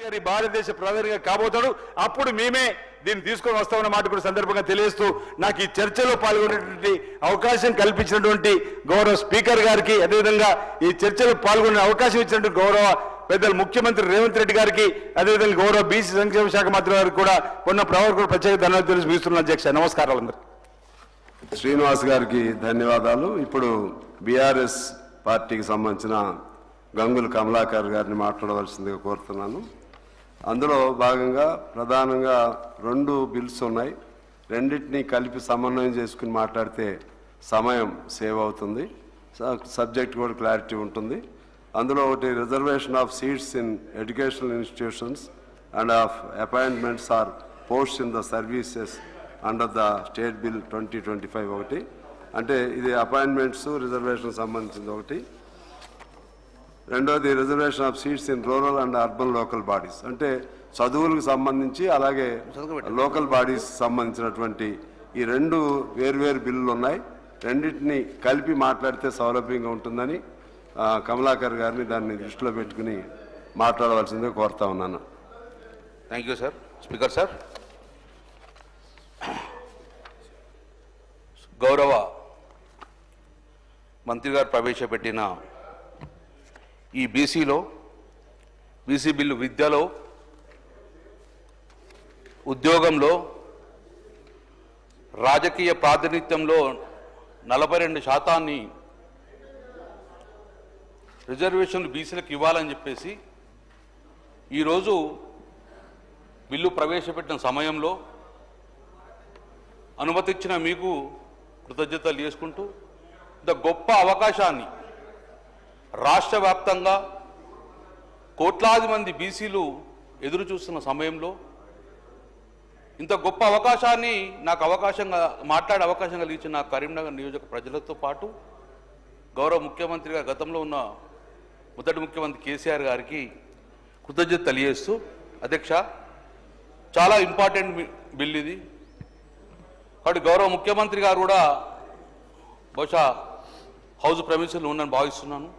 గారి భారతదేశ ప్రధానిగా కాబోతాడు. అప్పుడు మేమే దీన్ని తీసుకొని వస్తామన్న మాట కూడా సందర్భంగా తెలియజేస్తూ నాకు ఈ చర్చలో పాల్గొనేటువంటి అవకాశం కల్పించినటువంటి గౌరవ స్పీకర్ గారికి, అదేవిధంగా ఈ చర్చలో పాల్గొనే అవకాశం ఇచ్చినటువంటి గౌరవ పెద్దలు ముఖ్యమంత్రి రేవంత్ రెడ్డి గారికి, అదేవిధంగా గౌరవ బీసీ సంక్షేమ శాఖ మంత్రి గారికి కూడా ఉన్న ప్రవర్తన కూడా ప్రత్యేక ధన్యవాదాలు తెలిసి ముగిస్తున్నాను అధ్యక్ష. నమస్కారాలు అందరూ. శ్రీనివాస్ గారికి ధన్యవాదాలు. ఇప్పుడు బీఆర్ఎస్ పార్టీకి సంబంధించిన గంగుల కమలాకర్ గారిని మాట్లాడవలసిందిగా కోరుతున్నాను. అందులో భాగంగా ప్రధానంగా 2 బిల్స్ ఉన్నాయి. రెండింటినీ కలిపి సమన్వయం చేసుకుని మాట్లాడితే సమయం సేవ్ అవుతుంది, సబ్జెక్ట్ కూడా క్లారిటీ ఉంటుంది. అందులో ఒకటి reservation of seats in educational institutions and of appointments or posts in the services under the state bill 2025 ఒకటి, అంటే ఇది అపాయింట్మెంట్స్ రిజర్వేషన్ సంబంధించింది ఒకటి. రెండోది reservation of seats in rural and urban local bodies, అంటే చదువులకు సంబంధించి అలాగే లోకల్ బాడీస్ సంబంధించినటువంటి ఈ 2 వేర్వేరు బిల్లులు ఉన్నాయి. రెండింటినీ కలిపి మాట్లాడితే సౌలభ్యంగా ఉంటుందని కమలాకర్ గారిని దాన్ని దృష్టిలో పెట్టుకుని మాట్లాడవలసిందిగా కోరుతా ఉన్నాను. Thank you sir. Speaker sir, గౌరవ మంత్రి గారు ప్రవేశపెట్టిన ఈ బీసీ బిల్లు విద్యలో, ఉద్యోగంలో, రాజకీయ ప్రాతినిధ్యంలో 42% రిజర్వేషన్లు బీసీలకు ఇవ్వాలని చెప్పేసి ఈరోజు బిల్లు ప్రవేశపెట్టిన సమయంలో అనుమతించిన మీకు కృతజ్ఞతలు చేసుకుంటూ, ఇంత గొప్ప అవకాశాన్ని రాష్ట్ర వ్యాప్తంగా కోట్లాది మంది బీసీలు ఎదురు చూస్తున్న సమయంలో ఇంత గొప్ప అవకాశాన్ని నాకు మాట్లాడే అవకాశం కలిగించిన కరీంనగర్ నియోజక ప్రజలతో పాటు గౌరవ ముఖ్యమంత్రిగా గతంలో ఉన్న మొదటి ముఖ్యమంత్రి కేసీఆర్ గారికి కృతజ్ఞత తెలియజేస్తూ, అధ్యక్ష చాలా ఇంపార్టెంట్ బిల్ ఇది. కాబట్టి గౌరవ ముఖ్యమంత్రి గారు కూడా బహుశా హౌస్ ప్రెమిసెస్లో ఉందని భావిస్తున్నాను.